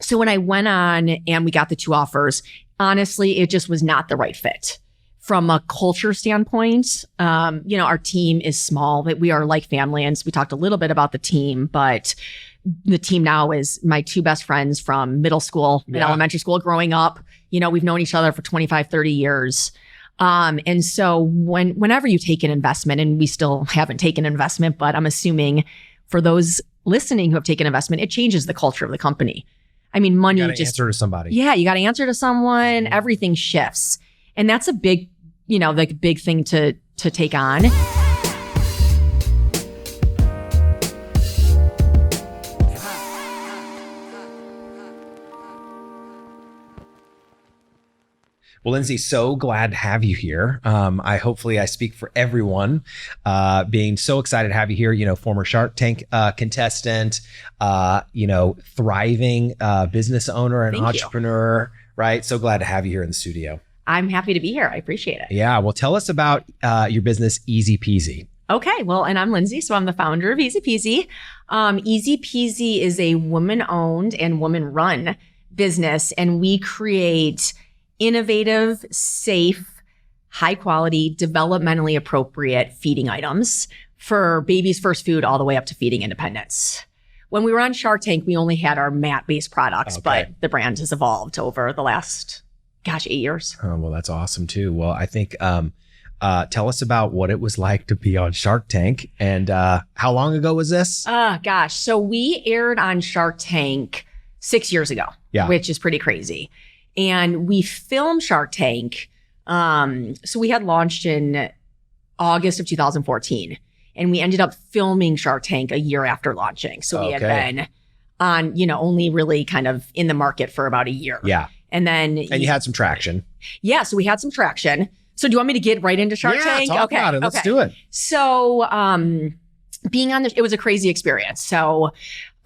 So when I went on and we got the 2 offers, honestly, it just was not the right fit. From a culture standpoint, our team is small, but we are like family. And so we talked a little bit about the team, but the team now is my 2 best friends from middle school and elementary school growing up. We've known each other for 25, 30 years. And so whenever you take an investment, and we still haven't taken investment, but I'm assuming for those listening who have taken investment, it changes the culture of the company. I mean, money you gotta answer to somebody. Yeah, you got to answer to someone. Everything shifts. And that's a big, big thing to take on. Well, Lindsey, so glad to have you here. Hopefully I speak for everyone, being so excited to have you here, former Shark Tank contestant, thriving business owner and entrepreneur, right? So glad to have you here in the studio. I'm happy to be here. I appreciate it. Yeah. Well, tell us about your business, EZPZ. Okay. Well, and I'm Lindsey, so I'm the founder of EZPZ. EZPZ is a woman-owned and woman-run business, and we create innovative, safe, high quality, developmentally appropriate feeding items for babies' first food all the way up to feeding independence. When we were on Shark Tank, we only had our mat-based products, but the brand has evolved over the last, 8 years. Oh, well, that's awesome too. Well, I think, tell us about what it was like to be on Shark Tank, and how long ago was this? So we aired on Shark Tank 6 years ago, which is pretty crazy. And we filmed Shark Tank. So we had launched in August of 2014, and we ended up filming Shark Tank a year after launching. So we had been on, only really kind of in the market for about a year. Yeah. And then you had some traction. Yeah. So we had some traction. So do you want me to get right into Shark Tank? Talk about it. Let's do it. So being on it was a crazy experience. So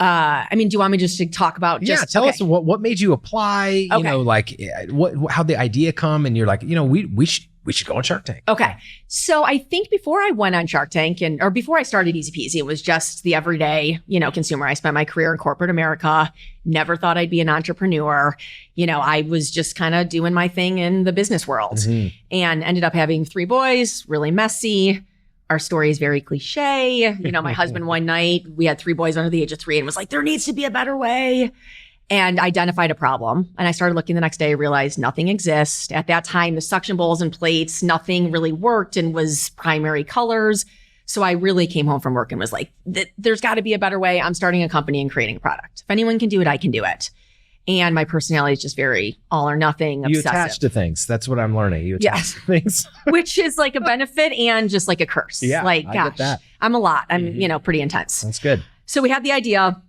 do you want me just to talk about tell us what made you apply, how the idea come, and you're like, we should go on Shark Tank. Okay. So I think before I went on Shark Tank or before I started EZPZ, it was just the everyday, consumer. I spent my career in corporate America, never thought I'd be an entrepreneur. I was just kind of doing my thing in the business world and ended up having 3 boys, really messy. Our story is very cliche. My husband one night, we had 3 boys under the age of 3 and was like, there needs to be a better way. And identified a problem. And I started looking the next day, realized nothing exists. At that time, the suction bowls and plates, nothing really worked and was primary colors. So I really came home from work and was like, there's got to be a better way. I'm starting a company and creating a product. If anyone can do it, I can do it. And my personality is just very all or nothing, obsessive. You attach to things. That's what I'm learning. You attach to things. Which is like a benefit and just like a curse. Yeah, I get that. I'm a lot. I'm, pretty intense. That's good. So we had the idea.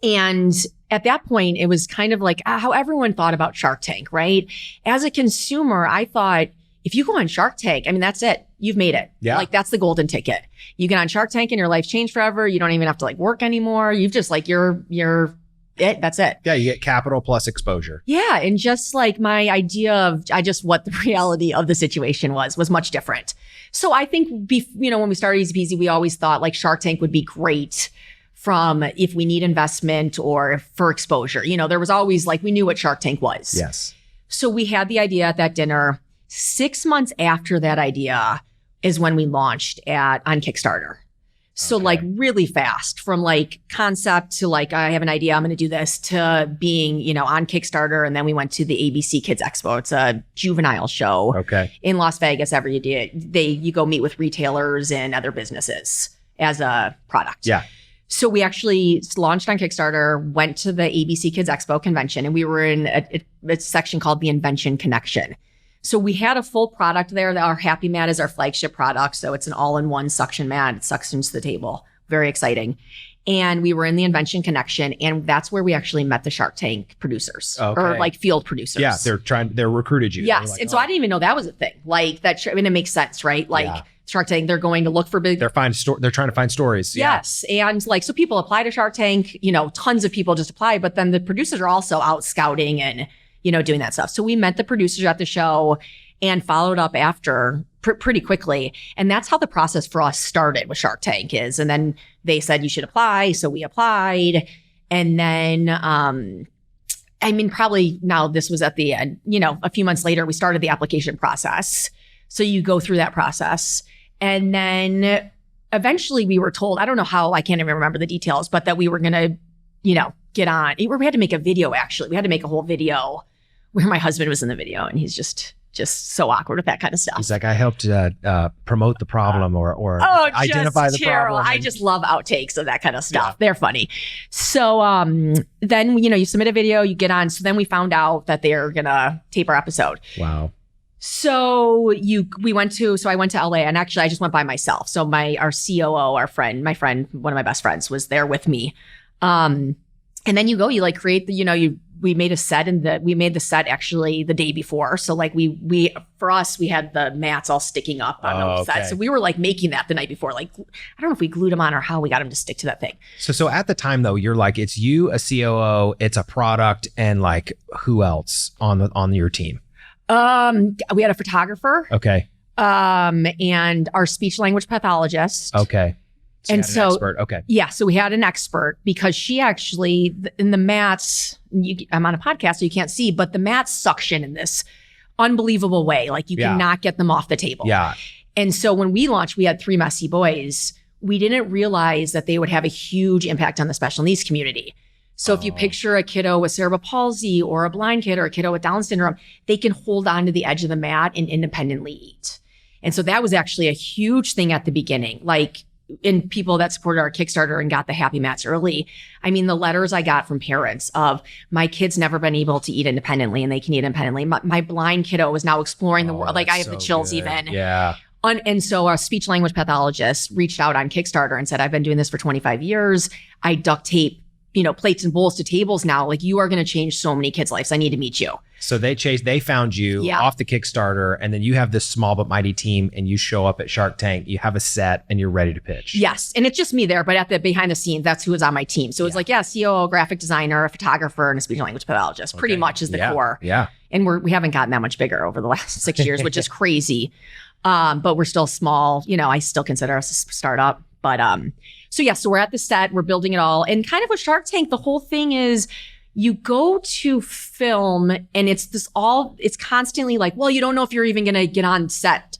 And at that point, it was kind of like how everyone thought about Shark Tank, right? As a consumer, I thought, if you go on Shark Tank, that's it. You've made it. Yeah. Like that's the golden ticket. You get on Shark Tank and your life changed forever. You don't even have to work anymore. You've just you're it. That's it. Yeah. You get capital plus exposure. Yeah. And just my idea of what the reality of the situation was much different. So I think, when we started EZPZ, we always thought Shark Tank would be great from if we need investment or for exposure. There was always we knew what Shark Tank was. Yes. So we had the idea at that dinner. 6 months after that idea is when we launched on Kickstarter. So really fast from concept to I have an idea, I'm going to do this, to being, on Kickstarter. And then we went to the ABC Kids Expo. It's a juvenile show in Las Vegas every day. You go meet with retailers and other businesses as a product. Yeah. So we actually launched on Kickstarter, went to the ABC Kids Expo convention, and we were in a section called the Invention Connection. So we had a full product there. Our Happy Mat is our flagship product. So it's an all-in-one suction mat. It suctions to the table. Very exciting. And we were in the Invention Connection, and that's where we actually met the Shark Tank producers or field producers. Yeah, they're recruited you. Yes. And so I didn't even know that was a thing. It makes sense, right? Shark Tank, they're going to look for big. They're trying to find stories. Yes. Yeah. And so people apply to Shark Tank, tons of people just apply, but then the producers are also out scouting and, doing that stuff. So we met the producers at the show and followed up after pretty quickly. And that's how the process for us started with Shark Tank is. And then they said, you should apply. So we applied. And then I mean, probably now this was at the end, a few months later, we started the application process. So you go through that process. And then eventually we were told, I don't know how, I can't even remember the details, but that we were going to, get on. We had to make a video, actually. We had to make a whole video where my husband was in the video, and he's just so awkward with that kind of stuff. He's like, I helped promote the problem or identify the problem. I just love outtakes of that kind of stuff. Yeah. They're funny. So then, you submit a video, you get on. So then we found out that they're going to tape our episode. Wow. So I went to LA, and actually I just went by myself. So our COO, my friend, one of my best friends was there with me. And then you create we made a set, and we made the set actually the day before. So we had the mats all sticking up on the set. So we were making that the night before. I don't know if we glued them on or how we got them to stick to that thing. So at the time though, you're it's you, a COO, it's a product, and who else on your team? We had a photographer. Okay. And our speech language pathologist. Okay. So an expert. Okay. Yeah. So we had an expert because she actually, in the mats, I'm on a podcast, so you can't see, but the mats suction in this unbelievable way. You cannot get them off the table. Yeah. And so when we launched, we had 3 messy boys. We didn't realize that they would have a huge impact on the special needs community. So if you picture a kiddo with cerebral palsy or a blind kid or a kiddo with Down syndrome, they can hold on to the edge of the mat and independently eat. And so that was actually a huge thing at the beginning. In people that supported our Kickstarter and got the happy mats early. I mean, the letters I got from parents of my kid's never been able to eat independently and they can eat independently. My blind kiddo is now exploring the world. I have the chills good. Even. Yeah. And so a speech language pathologist reached out on Kickstarter and said, I've been doing this for 25 years. I duct tape, plates and bowls to tables now. You are going to change so many kids' lives. I need to meet you. So they found you off the Kickstarter, and then you have this small but mighty team, and you show up at Shark Tank, you have a set, and you're ready to pitch. Yes. And it's just me there, but at the behind the scenes, that's who was on my team. So it's COO, graphic designer, a photographer, and a speech language pathologist, pretty much is the core. Yeah. And we haven't gotten that much bigger over the last 6 years, which is crazy. But we're still small. I still consider us a startup. But so we're at the set, we're building it all. And kind of with Shark Tank, the whole thing is you go to film and it's constantly you don't know if you're even going to get on set.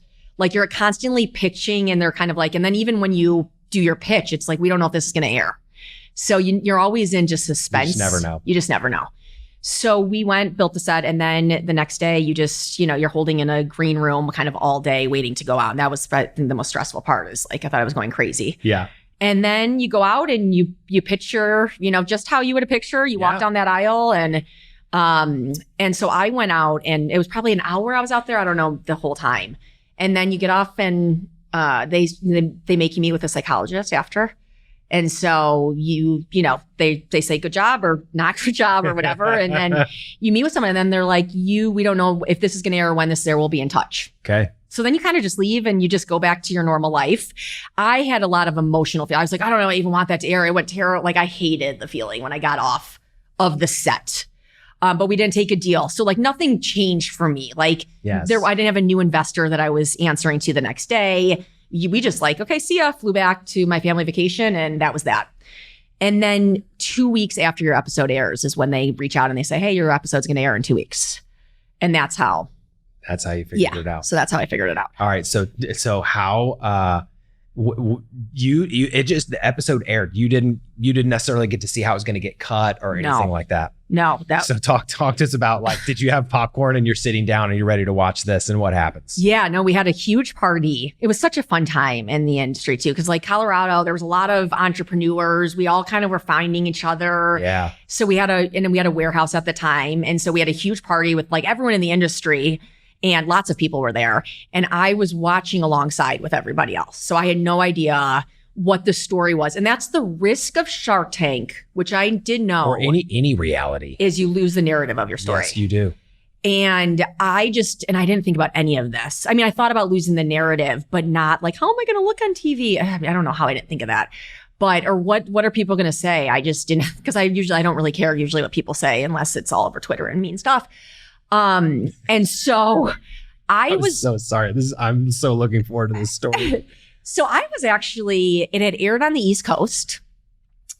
You're constantly pitching and they're kind of and then even when you do your pitch, it's we don't know if this is going to air. So you're always in just suspense. You just never know. So we built the set, and then the next day you just, you're holding in a green room kind of all day waiting to go out. And that was the most stressful part is I thought I was going crazy. Yeah. And then you go out and you picture, just how you would have pictured. You walk down that aisle and so I went out and it was probably an hour I was out there. I don't know the whole time. And then you get off and they make you meet with a psychologist after. And so they say good job or not good job or whatever. And then you meet with someone and then they're we don't know if this is going to air or when this is air, we'll be in touch. Okay. So then you kind of just leave and you just go back to your normal life. I had a lot of emotional feelings. I was I don't know, I even want that to air. It went terrible. I hated the feeling when I got off of the set. But we didn't take a deal. So nothing changed for me. Yes. I didn't have a new investor that I was answering to the next day. We just okay, see ya, flew back to my family vacation, and that was that. And then 2 weeks after your episode airs is when they reach out and they say, hey, your episode's going to air in 2 weeks. And that's how you figured it out. So that's how I figured it out. All right. So how the episode aired. You didn't necessarily get to see how it was going to get cut or anything like that. No. So talk to us about did you have popcorn and you're sitting down and you're ready to watch this and what happens? Yeah, no, we had a huge party. It was such a fun time in the industry too. Cause Colorado, there was a lot of entrepreneurs. We all kind of were finding each other. Yeah. So we had a warehouse at the time. And so we had a huge party with everyone in the industry. And lots of people were there. And I was watching alongside with everybody else. So I had no idea what the story was. And that's the risk of Shark Tank, which I didn't know. Or any reality. Is you lose the narrative of your story. Yes, you do. And I didn't think about any of this. I mean, I thought about losing the narrative, but not how am I going to look on TV? I don't know how I didn't think of that. Or what are people going to say? I just didn't, because I don't really care usually what people say unless it's all over Twitter and mean stuff. And so I was so sorry. I'm so looking forward to this story. So I was actually, it had aired on the East Coast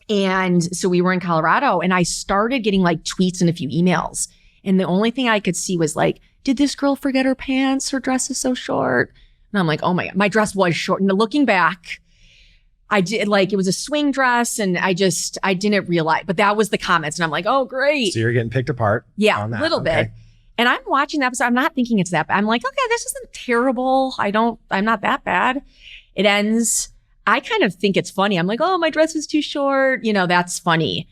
And so we were in Colorado and I started getting like tweets and a few emails. And the only thing I could see was like, did this girl forget her pants? Her dress is so short. And I'm like, oh my God, my dress was short. And looking back, I did like, it was a swing dress and I didn't realize, but that was the comments. And I'm like, oh, great. So you're getting picked apart. Yeah, a little bit. And I'm watching the episode. I'm not thinking it's that bad. I'm like, okay, this isn't terrible. I'm not that bad. It ends. I kind of think it's funny. I'm like, oh, my dress was too short. That's funny.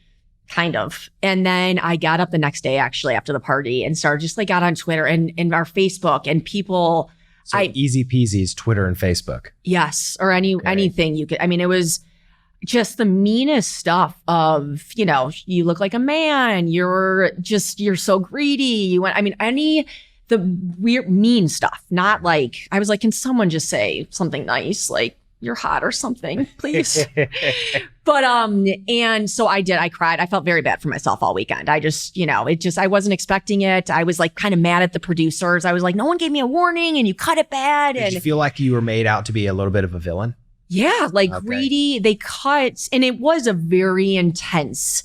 Kind of. And then I got up the next day, actually, after the party and started just like got on Twitter and our Facebook and people. So EZPZ's Twitter and Facebook. Yes. Or anything you could. I mean, it was just the meanest stuff of, you look like a man. You're so greedy. The weird, mean stuff. Not like, I was like, can someone just say something nice? Like, you're hot or something, please. But, and so I did, I cried. I felt very bad for myself all weekend. I just, I wasn't expecting it. I was like kind of mad at the producers. I was like, no one gave me a warning and you cut it bad. Did you feel like you were made out to be a little bit of a villain? Yeah, like greedy. They cut, and it was a very intense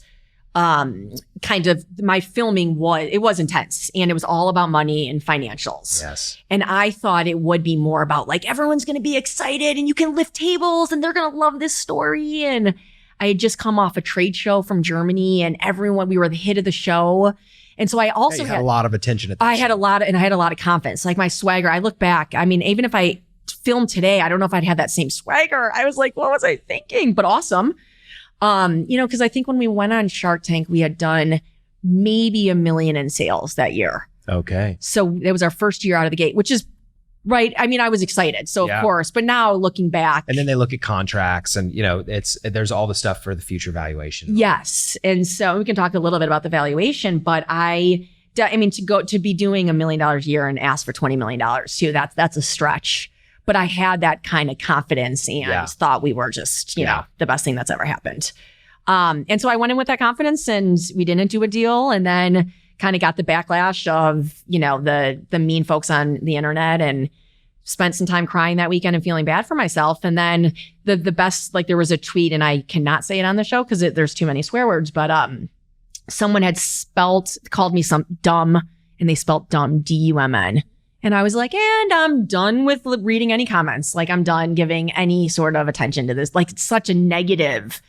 kind of, my filming was intense and it was all about money and financials. Yes. And I thought it would be more about like, everyone's going to be excited and you can lift tables and they're going to love this story. And I had just come off a trade show from Germany and we were the hit of the show. And so I also had a lot of attention at that I had a lot of confidence, like my swagger. I look back, I mean, even if I filmed today, I don't know if I'd have that same swagger. I was like, what was I thinking? But awesome. Because I think when we went on Shark Tank, we had done maybe $1 million in sales that year. Okay. So it was our first year out of the gate, which is right. I mean, I was excited. So of course, but now looking back. And then they look at contracts and, there's all the stuff for the future valuation. Yes. And so we can talk a little bit about the valuation, but to be doing $1 million a year and ask for $20 million too, that's a stretch. But I had that kind of confidence and thought we were just, the best thing that's ever happened. And so I went in with that confidence and we didn't do a deal and then kind of got the backlash of, the mean folks on the internet and spent some time crying that weekend and feeling bad for myself. And then the best, like there was a tweet and I cannot say it on the show because there's too many swear words, but someone had called me some dumb and they spelled dumb, D-U-M-N. And I was like, and I'm done with reading any comments. Like I'm done giving any sort of attention to this. Like it's such a negative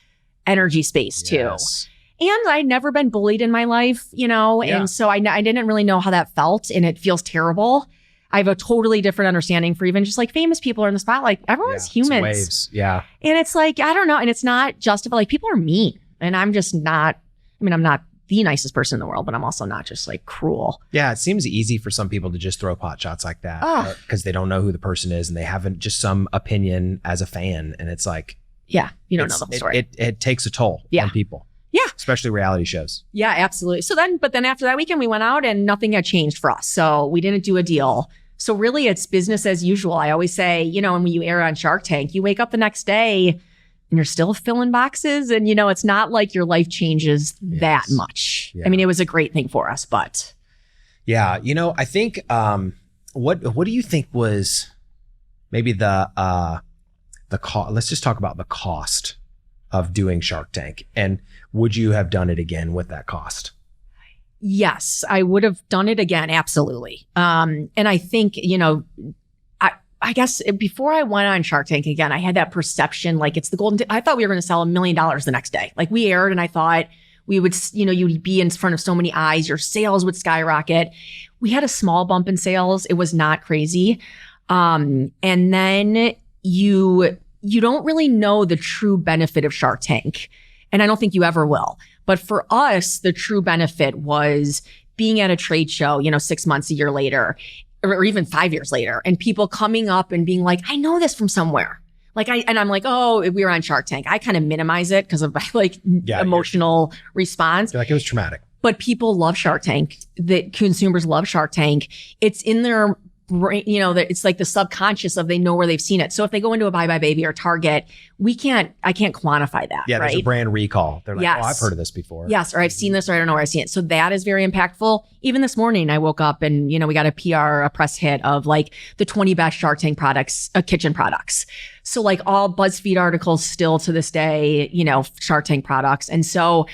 energy space too. Yes. And I'd never been bullied in my life, and so I didn't really know how that felt and it feels terrible. I have a totally different understanding for even just like famous people are in the spotlight. Everyone's humans. It's waves. Yeah. And it's like, I don't know. And it's not justified. Like people are mean and I'm just not, I'm not the nicest person in the world, but I'm also not just like cruel. Yeah, it seems easy for some people to just throw pot shots like that because they don't know who the person is and they haven't just some opinion as a fan. And it's like, you don't know the whole story. It takes a toll on people. Yeah. Especially reality shows. Yeah, absolutely. But then after that weekend, we went out and nothing had changed for us. So we didn't do a deal. So really it's business as usual. I always say, when you air on Shark Tank, you wake up the next day and you're still filling boxes and, it's not like your life changes that much. Yeah. I mean, it was a great thing for us, but. Yeah. I think, what do you think was maybe the cost? Let's just talk about the cost of doing Shark Tank. And would you have done it again with that cost? Yes, I would have done it again. Absolutely. And I think, I guess before I went on Shark Tank again, I had that perception like it's the golden. I thought we were going to sell $1 million the next day. Like we aired and I thought we would, you would be in front of so many eyes. Your sales would skyrocket. We had a small bump in sales. It was not crazy. And then you don't really know the true benefit of Shark Tank. And I don't think you ever will. But for us, the true benefit was being at a trade show, 6 months, a year later, or even 5 years later, and people coming up and being like, I know this from somewhere. I'm like, oh, we were on Shark Tank. I kind of minimize it because of my emotional response. You're like, it was traumatic. But people love Shark Tank. The consumers love Shark Tank. It's in their brain, that it's like the subconscious of they know where they've seen it. So if they go into a Bye Bye Baby or Target, I can't quantify that. Yeah, right? There's a brand recall. They're like, yes. oh, I've heard of this before. Yes, or I've seen this, or I don't know where I've seen it. So that is very impactful. Even this morning, I woke up and, we got a PR, a press hit of like the 20 best Shark Tank products, kitchen products. So like all BuzzFeed articles still to this day, Shark Tank products. And so,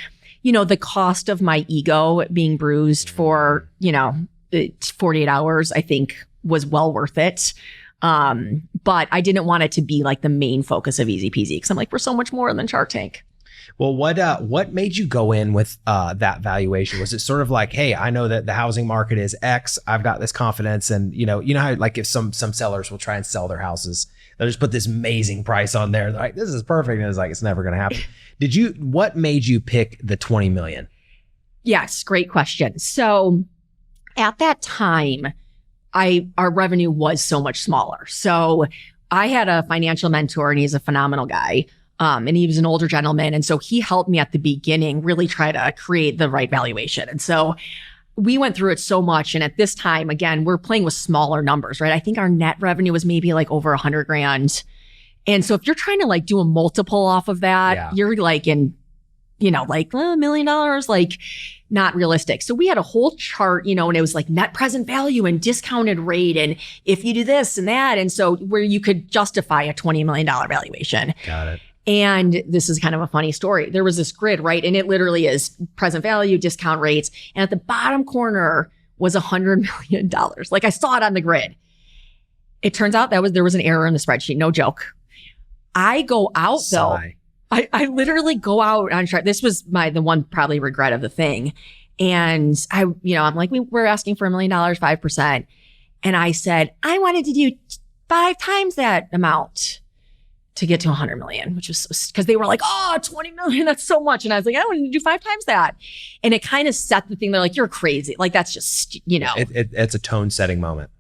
the cost of my ego being bruised for, 48 hours, I think was well worth it. But I didn't want it to be like the main focus of EZPZ because I'm like, we're so much more than Shark Tank. Well, what made you go in with that valuation? Was it sort of like, hey, I know that the housing market is X. I've got this confidence, and you know how like if some sellers will try and sell their houses, they'll just put this amazing price on there. They're like, this is perfect, and it's like it's never going to happen. What made you pick the 20 million? Yes, great question. So at that time, our revenue was so much smaller. So I had a financial mentor, and he's a phenomenal guy. And he was an older gentleman. And so he helped me at the beginning really try to create the right valuation. And so we went through it so much. And at this time, again, we're playing with smaller numbers, right? I think our net revenue was maybe like over 100 grand. And so if you're trying to like do a multiple off of that, you're like in, like $1 million, like not realistic. So we had a whole chart, and it was like net present value and discounted rate. And if you do this and that. And so where you could justify a $20 million valuation. Got it. And this is kind of a funny story. There was this grid, right? And it literally is present value, discount rates. And at the bottom corner was $100 million. Like I saw it on the grid. It turns out there was an error in the spreadsheet. No joke. I go out though. I literally go out on chart. This was the one probably regret of the thing. And I'm like, we're asking for $1 million, 5%. And I said, I wanted to do 5 times that amount to get to 100 million, which was because they were like, oh, 20 million, that's so much. And I was like, I want to do 5 times that. And it kind of set the thing. They're like, you're crazy. Like, that's just, It's a tone setting moment.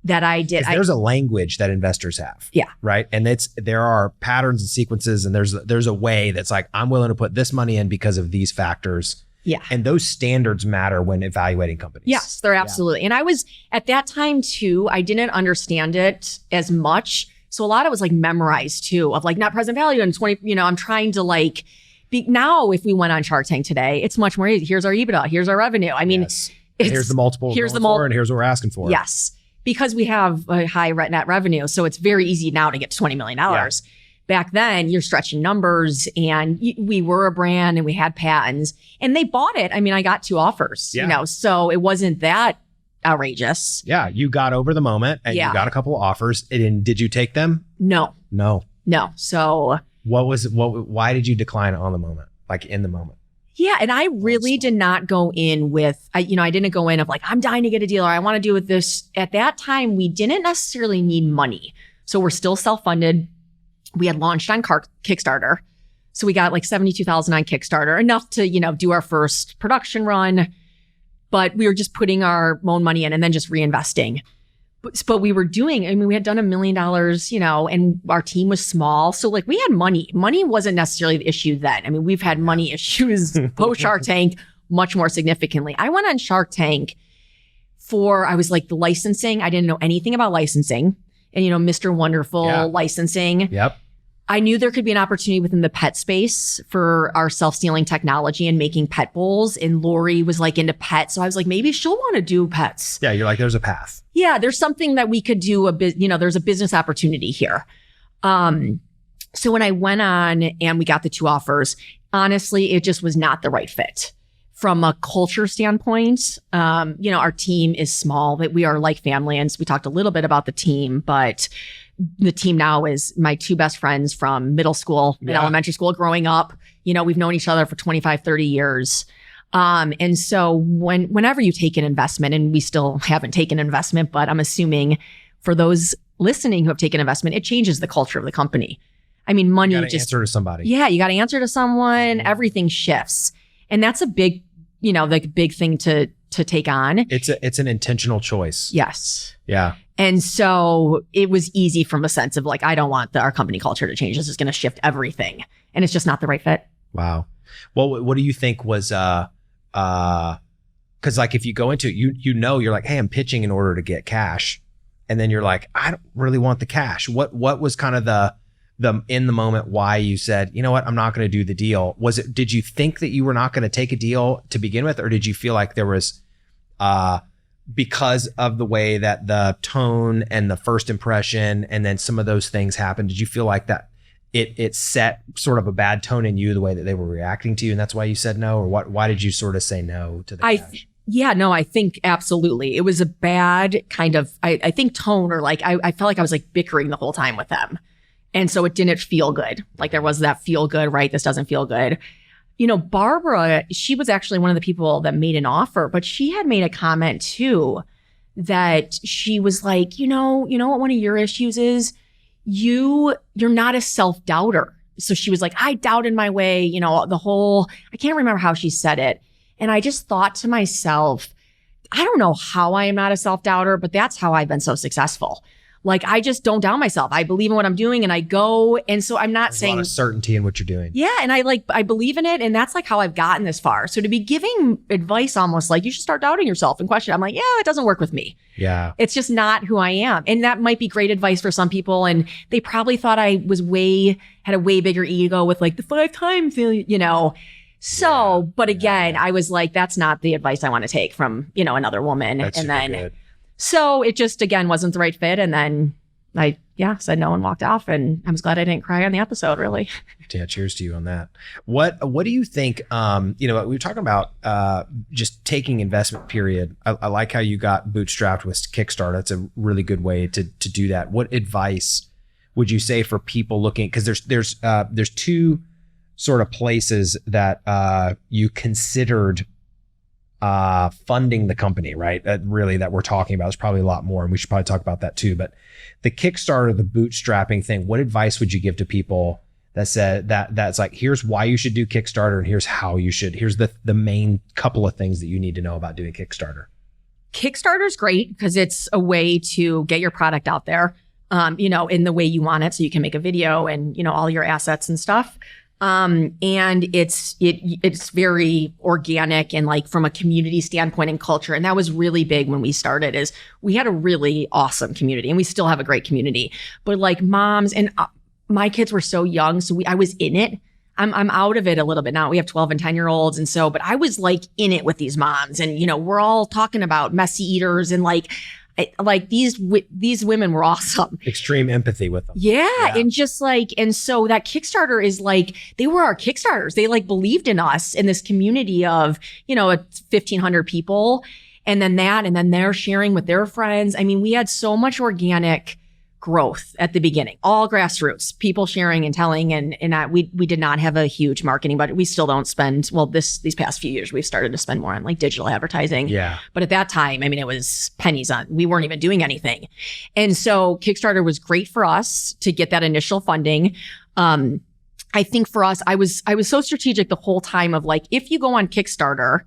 That I did. There's a language that investors have. Yeah. Right. And there are patterns and sequences, and there's a way that's like, I'm willing to put this money in because of these factors. Yeah. And those standards matter when evaluating companies. Yes, they're absolutely. Yeah. And I was at that time too, I didn't understand it as much. So a lot of it was like memorized too, of like net present value and 20, I'm trying to like now if we went on Shark Tank today, it's much more easy. Here's our EBITDA, here's our revenue. I mean, here's the multiple, and here's what we're asking for. Yes. Because we have a high net revenue. So it's very easy now to get to $20 million. Yeah. Back then you're stretching numbers, and we were a brand and we had patents, and they bought it. I mean, I got 2 offers, so it wasn't that outrageous. Yeah. You got over the moment, and you got a couple of offers. And did you take them? No. So So why did you decline on the moment? Like in the moment? Yeah. And I really did not go in with, I didn't go in of like, I'm dying to get a deal, or I want to do with this. At that time, we didn't necessarily need money. So we're still self-funded. We had launched on Kickstarter. So we got like 72,000 on Kickstarter, enough to, do our first production run. But we were just putting our own money in and then just reinvesting. But we were we had done $1 million, and our team was small. So like we had money. Money wasn't necessarily the issue then. I mean, we've had money issues post Shark Tank much more significantly. I went on Shark Tank I was like the licensing. I didn't know anything about licensing and, Mr. Wonderful licensing. Yep. I knew there could be an opportunity within the pet space for our self-sealing technology and making pet bowls. And Lori was like into pets. So I was like, maybe she'll want to do pets. Yeah. You're like, there's a path. Yeah. There's something that we could do there's a business opportunity here. So when I went on and we got the 2 offers, honestly, it just was not the right fit. From a culture standpoint, our team is small, but we are like family. And so we talked a little bit about the team, but the team now is my 2 best friends from middle school and elementary school growing up. We've known each other for 25, 30 years. And so whenever you take an investment, and we still haven't taken investment, but I'm assuming for those listening who have taken investment, it changes the culture of the company. I mean, money you gotta answer to somebody. Yeah, you got to answer to someone. Everything shifts. And that's a big, big thing to take on. It's an intentional choice. Yes. Yeah. And so it was easy from a sense of like, I don't want our company culture to change. This is going to shift everything. And it's just not the right fit. Wow. Well, what do you think was, cause like if you go into it, you're like, hey, I'm pitching in order to get cash. and then you're like, I don't really want the cash? What was kind of the in the moment why you said, you know what, I'm not going to do the deal? Did you think that you were not going to take a deal to begin with, or did you feel like there was because of the way that the tone and the first impression and then some of those things happened, did you feel like that it set sort of a bad tone in you, the way that they were reacting to you, and that's why you said no? Or why did you sort of say no to the cash? Yeah, no, I think absolutely. It was a bad kind of, I think tone, or like, I felt like I was like bickering the whole time with them. And so it didn't feel good. Like there was that feel good, right? This doesn't feel good. You know, Barbara, she was actually one of the people that made an offer, but she had made a comment too, that she was like, you know what one of your issues is? You're not a self-doubter. So she was like, I doubted my way, I can't remember how she said it. And I just thought to myself, I don't know how I am not a self-doubter, but that's how I've been so successful. Like, I just don't doubt myself. I believe in what I'm doing and I go. And so I'm not saying a lot of certainty in what you're doing. Yeah. And I believe in it. And that's like how I've gotten this far. So to be giving advice almost like you should stard doubting yourself and question, I'm like, yeah, it doesn't work with me. Yeah. It's just not who I am. And that might be great advice for some people. And they probably thought I was had a way bigger ego with like the 5 times, So, but again, I was like, that's not the advice I want to take from, another woman. That's and then good. So it just, again, wasn't the right fit. And then I, said no and walked off. And I was glad I didn't cry on the episode, really. Yeah, cheers to you on that. What do you think, we were talking about just taking investment period. I like how you got bootstrapped with Kickstarter. That's a really good way to do that. What advice would you say for people looking, because there's 2 sort of places that you considered funding the company, right? That we're talking about. There's probably a lot more, and we should probably talk about that too. But the Kickstarter, the bootstrapping thing, what advice would you give to people that said that's like, here's why you should do Kickstarter, and here's how you should, here's the main couple of things that you need to know about doing Kickstarter? Kickstarter's great because it's a way to get your product out there, in the way you want it, so you can make a video and, all your assets and stuff. And it's very organic and like from a community standpoint and culture. And that was really big when we started, is we had a really awesome community, and we still have a great community, but like moms and my kids were so young. So I was in it. I'm out of it a little bit now. We have 12 and 10-year-olds. And so, but I was like in it with these moms, and, we're all talking about messy eaters and like these women were awesome. Extreme empathy with them. Yeah. And just like, and so that Kickstarter is like, they were our Kickstarters. They like believed in us in this community of, 1,500 people. And then they're sharing with their friends. I mean, we had so much organic growth at the beginning, all grassroots, people sharing and telling. And we did not have a huge marketing budget. We still don't spend, these past few years, we've started to spend more on like digital advertising. Yeah. But at that time, I mean, it was pennies we weren't even doing anything. And so Kickstarter was great for us to get that initial funding. I think for us, I was so strategic the whole time of like, if you go on Kickstarter,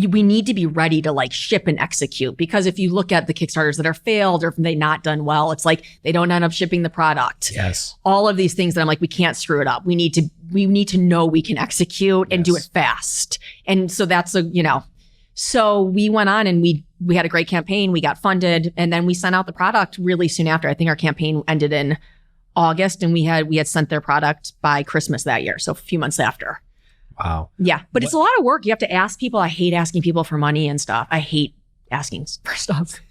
we need to be ready to like ship and execute, because if you look at the Kickstarters that are failed or if they not done well, it's like they don't end up shipping the product. Yes. All of these things that I'm like, we can't screw it up. We need to know we can execute and do it fast. And so that's so we went on and we had a great campaign. We got funded, and then we sent out the product really soon after. I think our campaign ended in August, and we had sent their product by Christmas that year. So a few months after. Wow. Yeah. But it's a lot of work. You have to ask people. I hate asking people for money and stuff. I hate asking for stuff.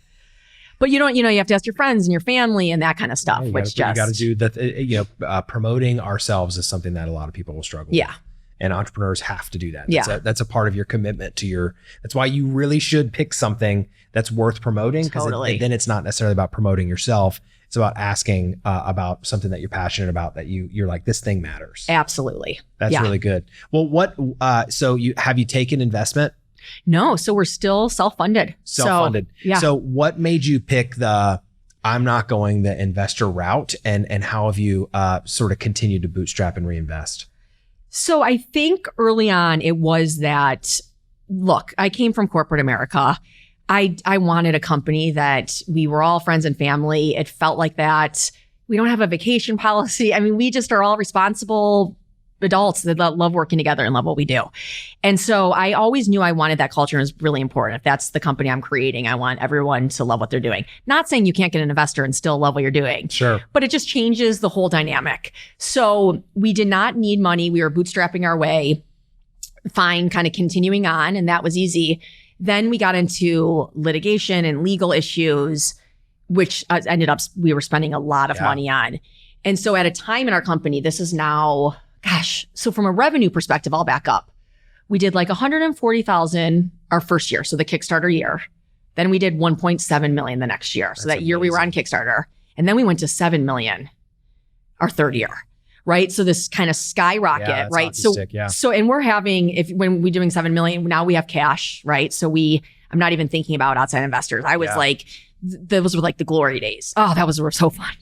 But you have to ask your friends and your family and that kind of stuff, you got to do that. Promoting ourselves is something that a lot of people will struggle with. And entrepreneurs have to do that. That's a part of your commitment to that's why you really should pick something that's worth promoting. Because then it's not necessarily about promoting yourself. It's about asking about something that you're passionate about, that you're like, this thing matters. Absolutely. That's really good. Well, so have you taken investment? No. So we're still self-funded. Self-funded. So what made you pick I'm not going the investor route, and how have you sort of continued to bootstrap and reinvest? So I think early on it was that, look, I came from corporate America. I wanted a company that we were all friends and family. It felt like that. We don't have a vacation policy. I mean, we just are all responsible adults that love working together and love what we do. And so I always knew I wanted that culture, and it's really important. If that's the company I'm creating, I want everyone to love what they're doing. Not saying you can't get an investor and still love what you're doing. Sure. But it just changes the whole dynamic. So we did not need money. We were bootstrapping our way, fine, kind of continuing on, and that was easy. Then we got into litigation and legal issues, which ended up, we were spending a lot of money on. And so at a time in our company, this is now, so from a revenue perspective, I'll back up. We did like 140,000 our first year, so the Kickstarter year. Then we did 1.7 million the next year. So that year we were on Kickstarter. And then we went to 7 million our third year, right? So this kind of skyrocket, right? So, and we're having, when we're doing 7 million, now we have cash, right? So I'm not even thinking about outside investors. I was like, those were like the glory days. Oh, were so fun.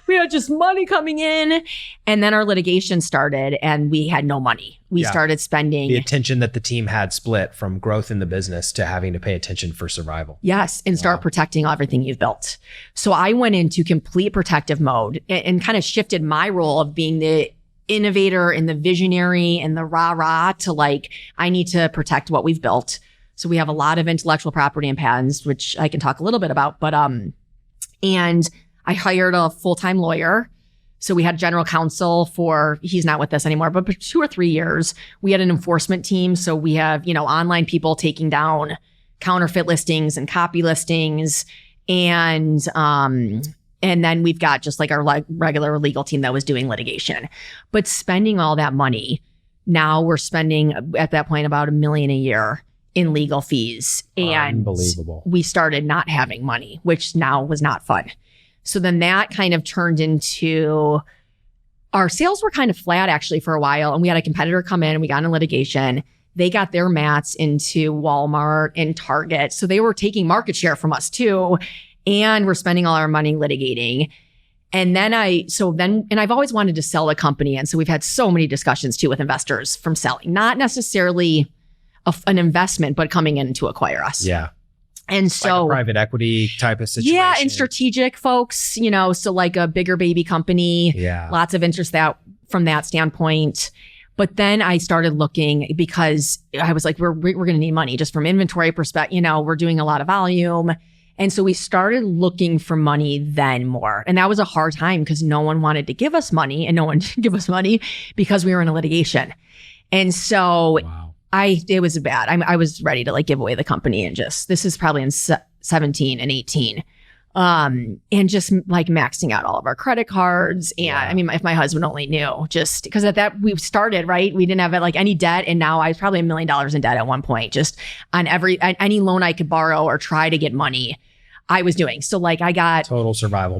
We had just money coming in. And then our litigation started and we had no money. We started spending. The attention that the team had split from growth in the business to having to pay attention for survival. Yes. And start protecting everything you've built. So I went into complete protective mode and kind of shifted my role of being the innovator and the visionary and the rah-rah to like, I need to protect what we've built. So we have a lot of intellectual property and patents, which I can talk a little bit about, but, and I hired a full-time lawyer. So we had general counsel he's not with us anymore, but for 2 or 3 years, we had an enforcement team. So we have, online people taking down counterfeit listings and copy listings. And then we've got just like our regular legal team that was doing litigation. But spending all that money, now we're spending at that point about $1 million a year in legal fees. And unbelievable. We started not having money, which now was not fun. So then that kind of turned into, our sales were kind of flat actually for a while. And we had a competitor come in and we got in litigation. They got their mats into Walmart and Target. So they were taking market share from us too. And we're spending all our money litigating. And then I've always wanted to sell a company. And so we've had so many discussions too with investors from selling, not necessarily an investment, but coming in to acquire us. Yeah. And so like a private equity type of situation. Yeah, and strategic folks, so like a bigger baby company. Yeah. Lots of interest from that standpoint. But then I started looking because I was like, we're going to need money just from inventory perspective. We're doing a lot of volume. And so we started looking for money then more. And that was a hard time because no one wanted to give us money and no one did give us money because we were in a litigation. And so it was bad. I was ready to like give away the company and this is probably in 17 and 18. And just like maxing out all of our credit cards. And I mean, if my husband only knew, just because at that we started, right? We didn't have like any debt. And now I was probably $1 million in debt at one point, just on any loan I could borrow or try to get money. I was doing. So like I got total survival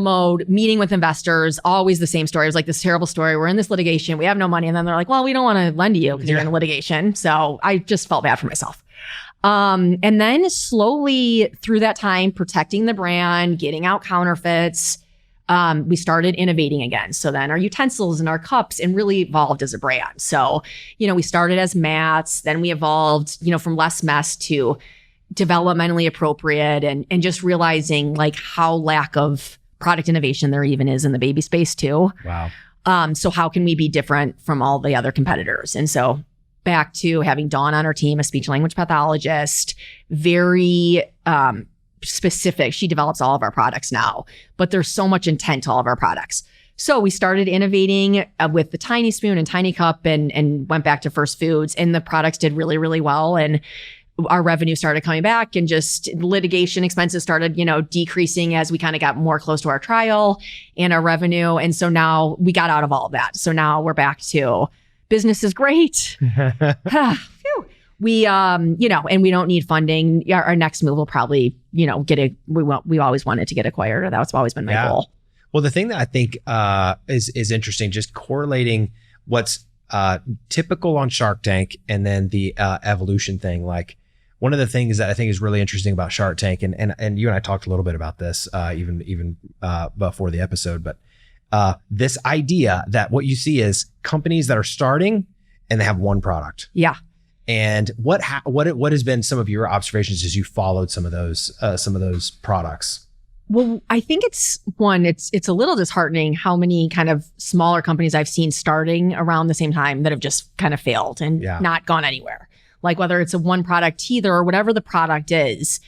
mode, meeting with investors, always the same story. It was like this terrible story. We're in this litigation. We have no money. And then they're like, well, we don't want to lend to you because you're in litigation. So I just felt bad for myself. And then slowly through that time, protecting the brand, getting out counterfeits, we started innovating again. So then our utensils and our cups and really evolved as a brand. So, we started as mats, then we evolved, from less mess to developmentally appropriate and just realizing like how lack of product innovation there even is in the baby space too. Wow. So how can we be different from all the other competitors? And so back to having Dawn on our team, a speech language pathologist, very specific. She develops all of our products now, but there's so much intent to all of our products. So we started innovating with the tiny spoon and tiny cup and went back to First Foods, and the products did really, really well. And our revenue started coming back and just litigation expenses started, decreasing as we kind of got more close to our trial and our revenue. And so now we got out of all of that. So now we're back to business is great. We, and we don't need funding. Our next move will probably, we always wanted to get acquired. That's always been my goal. Well, the thing that I think is interesting, just correlating what's typical on Shark Tank and then the evolution thing. Like one of the things that I think is really interesting about Shark Tank, and you and I talked a little bit about this even before the episode, but this idea that what you see is companies that are starting and they have one product. Yeah. And what has been some of your observations as you followed some of those products? Well, I think it's a little disheartening how many kind of smaller companies I've seen starting around the same time that have just kind of failed and not gone anywhere. Like whether it's a one product teether or whatever the product is,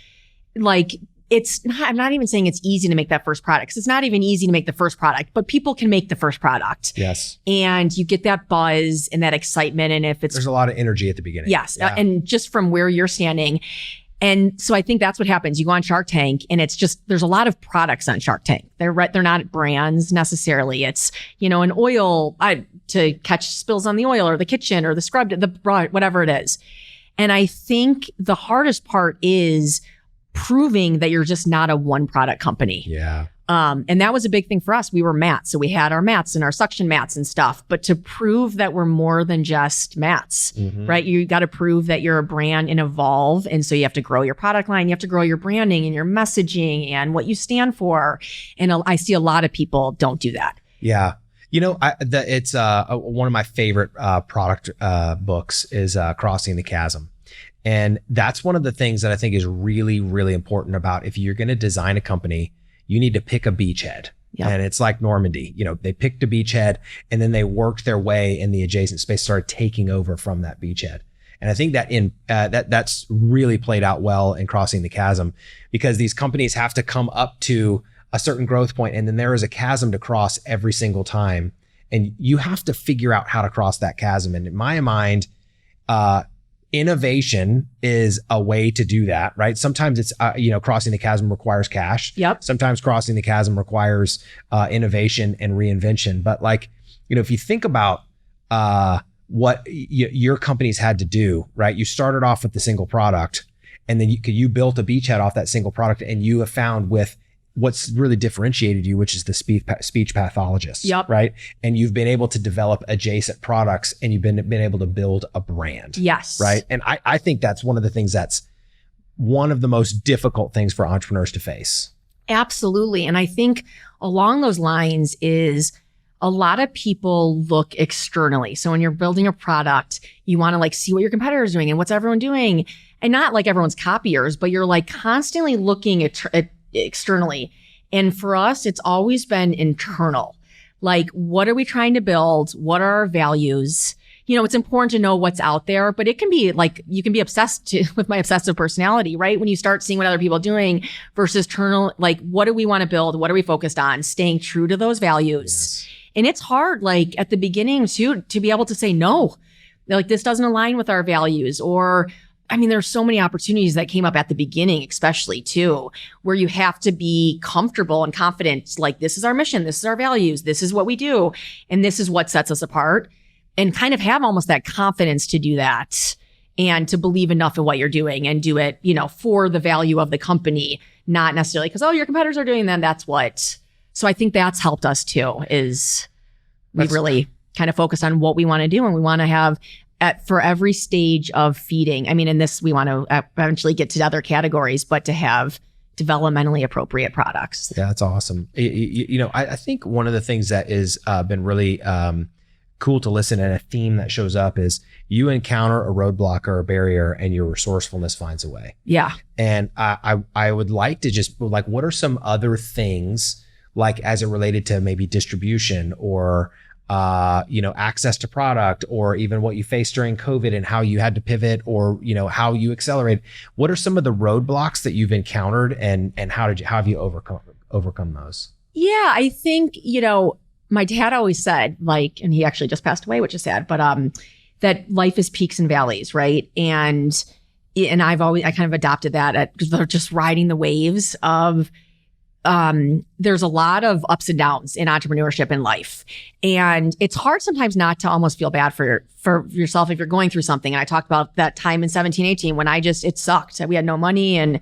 like I'm not even saying it's easy to make that first product, 'cause it's not even easy to make the first product, but people can make the first product. Yes. And you get that buzz and that excitement. And if it's, there's a lot of energy at the beginning. Yes. And just from where you're standing. And so I think that's what happens. You go on Shark Tank and it's just, there's a lot of products on Shark Tank. They're not brands necessarily. It's, an oil to catch spills on the oil or the kitchen or the scrub, whatever it is. And I think the hardest part is proving that you're just not a one product company. Yeah. And that was a big thing for us. We were mats. So we had our mats and our suction mats and stuff, but to prove that we're more than just mats, right? You got to prove that you're a brand and evolve. And so you have to grow your product line. You have to grow your branding and your messaging and what you stand for. And I see a lot of people don't do that. Yeah. It's one of my favorite product books is Crossing the Chasm. And that's one of the things that I think is really, really important about if you're going to design a company, you need to pick a beachhead. Yep. And it's like Normandy. They picked a beachhead and then they worked their way in the adjacent space, started taking over from that beachhead. And I think that that's really played out well in Crossing the Chasm, because these companies have to come up to a certain growth point and then there is a chasm to cross every single time. And you have to figure out how to cross that chasm. And in my mind, innovation is a way to do that, right? Sometimes it's, crossing the chasm requires cash. Yep. Sometimes crossing the chasm requires innovation and reinvention. But if you think about what your companies had to do, right? You started off with the single product and then you built a beachhead off that single product, and you have found with what's really differentiated you, which is the speech pathologist, yep. right? And you've been able to develop adjacent products and you've been able to build a brand. Yes. Right. And I think that's one of the things that's one of the most difficult things for entrepreneurs to face. Absolutely. And I think along those lines is a lot of people look externally. So when you're building a product, you want to see what your competitors are doing and what's everyone doing. And not like everyone's copiers, but you're constantly looking at externally. And for us, it's always been internal. What are we trying to build? What are our values? It's important to know what's out there, but it can be you can be obsessed with my obsessive personality, right? When you start seeing what other people are doing versus internal, what do we want to build? What are we focused on? Staying true to those values. Yes. And it's hard, at the beginning to be able to say no, this doesn't align with our values, or there's so many opportunities that came up at the beginning, especially too, where you have to be comfortable and confident. This is our mission. This is our values. This is what we do. And this is what sets us apart, and kind of have almost that confidence to do that and to believe enough in what you're doing and do it, for the value of the company, not necessarily because, your competitors are doing that. That's what. So I think that's helped us too, is we've really kind of focused on what we want to do, and we want to have for every stage of feeding. In this, we want to eventually get to other categories, but to have developmentally appropriate products. Yeah, that's awesome. I think one of the things that is been really cool to listen, and a theme that shows up is you encounter a roadblock or a barrier and your resourcefulness finds a way. Yeah. And I would like to just what are some other things as it related to maybe distribution or access to product, or even what you faced during COVID and how you had to pivot, or, how you accelerate. What are some of the roadblocks that you've encountered, and how have you overcome those? Yeah, I think, my dad always said, and he actually just passed away, which is sad, but that life is peaks and valleys, right? And I kind of adopted that because they're just riding the waves of there's a lot of ups and downs in entrepreneurship and life. And it's hard sometimes not to almost feel bad for yourself if you're going through something. And I talked about that time in 17, 18 when it sucked. We had no money. And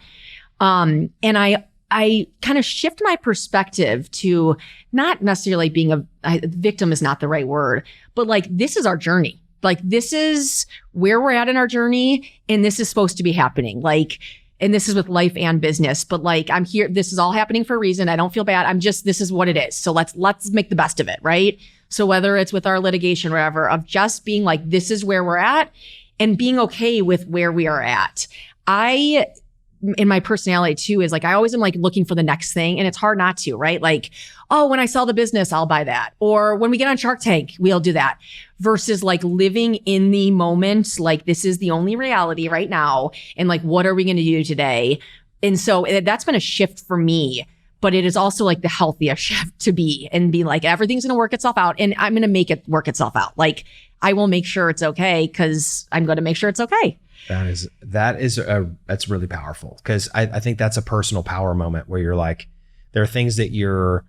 I kind of shift my perspective to not necessarily being a victim is not the right word, but this is our journey. This is where we're at in our journey. And this is supposed to be happening. And this is with life and business, but I'm here. This is all happening for a reason. I don't feel bad. this is what it is. So let's make the best of it. Right. So whether it's with our litigation or whatever, of just being this is where we're at, and being okay with where we are at. in my personality too is like, I always am like looking for the next thing, and it's hard not to, right? Like, oh, when I sell the business, I'll buy that. Or when we get on Shark Tank, we'll do that, versus like living in the moment. Like, this is the only reality right now. And like, what are we going to do today? And so that's been a shift for me, but it is also like the healthiest shift to be, and be like, everything's going to work itself out, and I'm going to make it work itself out. Like, I will make sure it's okay, because I'm going to make sure it's okay. That's really powerful, because I think that's a personal power moment where you're like, there are things that you're,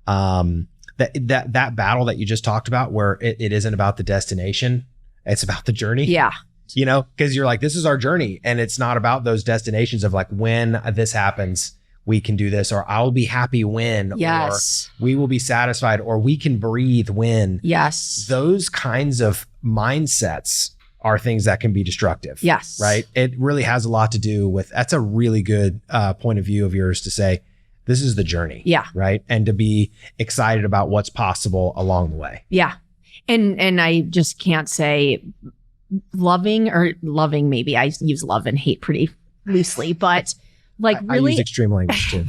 that battle that you just talked about, where it isn't about the destination, it's about the journey. Yeah. You know, because you're like, this is our journey, and it's not about those destinations of like, when this happens, we can do this, or I'll be happy when, yes, or we will be satisfied, or we can breathe when. Yes. Those kinds of mindsets are things that can be destructive. Yes. Right. It really has a lot to do with, that's a really good point of view of yours to say, this is the journey. Yeah. Right. And to be excited about what's possible along the way. Yeah. And I just can't say loving, maybe I use love and hate pretty loosely, but like really. I use extreme language too.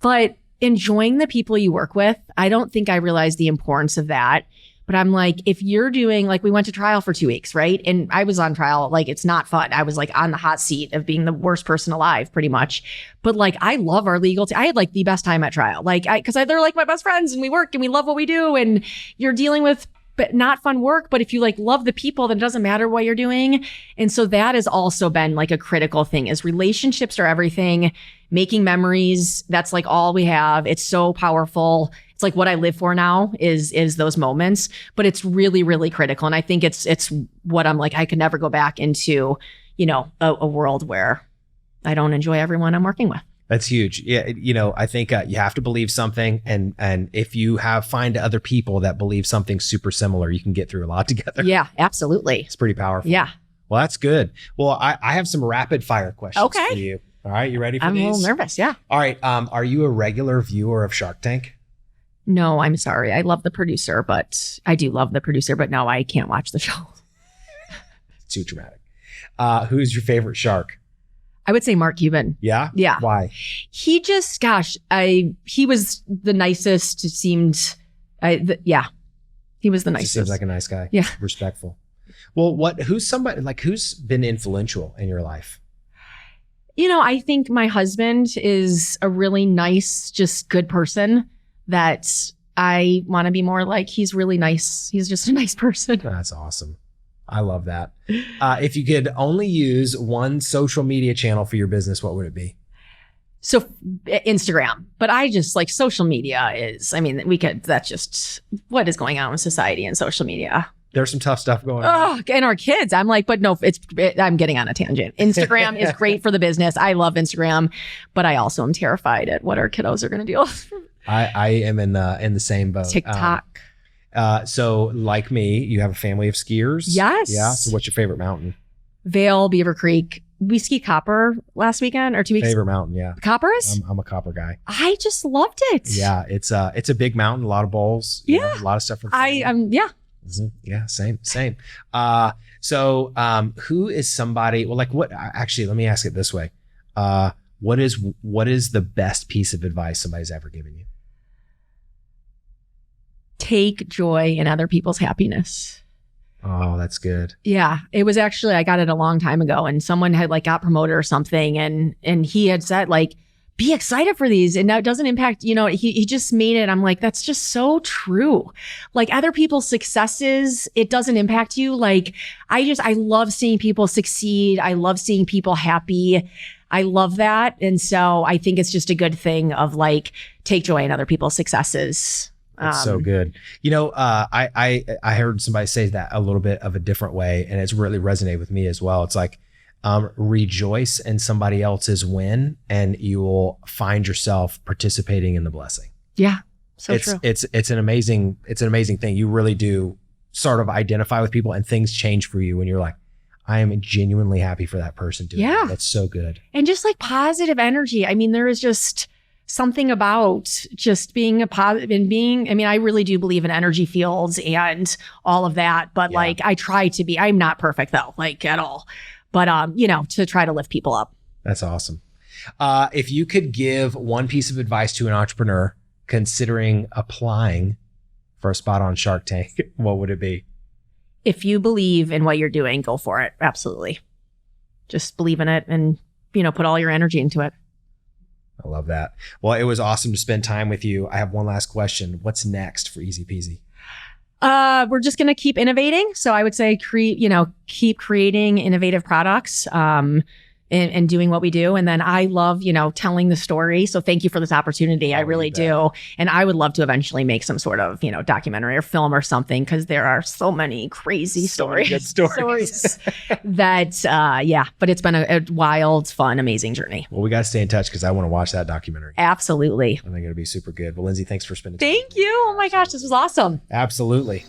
But enjoying the people you work with, I don't think I realized the importance of that. But I'm like, if you're doing, like, we went to trial for 2 weeks, right? And I was on trial, like, it's not fun. I was like on the hot seat of being the worst person alive, pretty much. But like, I love our legal team. I had like the best time at trial. Like, because they're like my best friends, and we work and we love what we do. And you're dealing with but not fun work. But if you like love the people, then it doesn't matter what you're doing. And so that has also been like a critical thing, is relationships are everything. Making memories, that's like all we have. It's so powerful. It's like what I live for now is those moments, but it's really, really critical. And I think it's what I'm like, I could never go back into, you know, a world where I don't enjoy everyone I'm working with. That's huge. Yeah. You know, I think you have to believe something. And if you find other people that believe something super similar, you can get through a lot together. Yeah, absolutely. It's pretty powerful. Yeah. Well, that's good. Well, I have some rapid fire questions for you. All right. You ready for these? I'm a little nervous. Yeah. All right. Are you a regular viewer of Shark Tank? No, I'm sorry. I love the producer, but I do love the producer, but no, I can't watch the show. Too dramatic. Who's your favorite shark? I would say Mark Cuban. Yeah? Yeah. Why? He just, he was the nicest. It seemed, he was the nicest. Seems like a nice guy. Yeah. Respectful. Well, who's been influential in your life? You know, I think my husband is a really nice, just good person that I want to be more like. He's really nice. He's just a nice person. That's awesome. I love that. If you could only use one social media channel for your business, what would it be? So Instagram, but I just like social media is, I mean, that's just what is going on in society and social media. There's some tough stuff going on. And our kids, I'm like, but no, I'm getting on a tangent. Instagram is great for the business. I love Instagram, but I also am terrified at what our kiddos are going to deal with. I am in the same boat. TikTok. So like me, you have a family of skiers. Yes. Yeah. So what's your favorite mountain? Vail, Beaver Creek. We skied Copper last weekend or 2 weeks. Favorite mountain, yeah. Coppers? I'm a Copper guy. I just loved it. Yeah, it's a big mountain, a lot of bowls. Yeah. A lot of stuff. Yeah. Yeah, same. So who is somebody? Well, like what? Actually, let me ask it this way: what is the best piece of advice somebody's ever given you? Take joy in other people's happiness. Oh, that's good. Yeah. It was actually, I got it a long time ago, and someone had like got promoted or something. And he had said like, be excited for these. And now it doesn't impact, you know, he just made it. I'm like, that's just so true. Like other people's successes, it doesn't impact you. Like I love seeing people succeed. I love seeing people happy. I love that. And so I think it's just a good thing of like, take joy in other people's successes. That's so good. You know, I heard somebody say that a little bit of a different way, and it's really resonated with me as well. It's like, rejoice in somebody else's win, and you will find yourself participating in the blessing. Yeah, so true. It's an amazing thing. You really do sort of identify with people, and things change for you when you're like, I am genuinely happy for that person doing that. That's so good. And just like positive energy. I mean, there is just something about just being a positive and being, I mean, I really do believe in energy fields and all of that, but like I try to be, I'm not perfect though, like at all, but you know, to try to lift people up. That's awesome. If you could give one piece of advice to an entrepreneur considering applying for a spot on Shark Tank, what would it be? If you believe in what you're doing, go for it. Absolutely. Just believe in it and, put all your energy into it. I love that. Well, it was awesome to spend time with you. I have one last question. What's next for EZPZ? We're just going to keep innovating. So I would say keep creating innovative products, and doing what we do. And then I love, telling the story. So thank you for this opportunity. I really do. And I would love to eventually make some sort of, documentary or film or something, because there are so many crazy stories. Good stories. that, but it's been a wild, fun, amazing journey. Well, we got to stay in touch because I want to watch that documentary. Absolutely. I think it'll be super good. Well, Lindsey, thanks for spending time. Thank you. Oh my gosh, this was awesome. Absolutely.